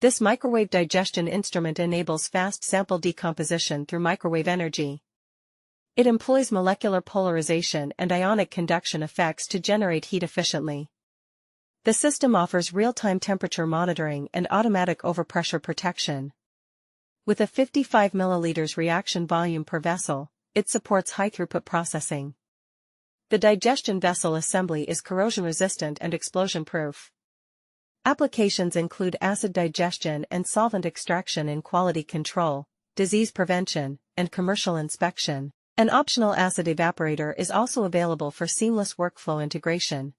This microwave digestion instrument enables fast sample decomposition through microwave energy. It employs molecular polarization and ionic conduction effects to generate heat efficiently. The system offers real-time temperature monitoring and automatic overpressure protection. With a 55 ml reaction volume per vessel, it supports high-throughput processing. The digestion vessel assembly is corrosion-resistant and explosion-proof. Applications include acid digestion and solvent extraction in quality control, disease prevention, and commercial inspection. An optional acid evaporator is also available for seamless workflow integration.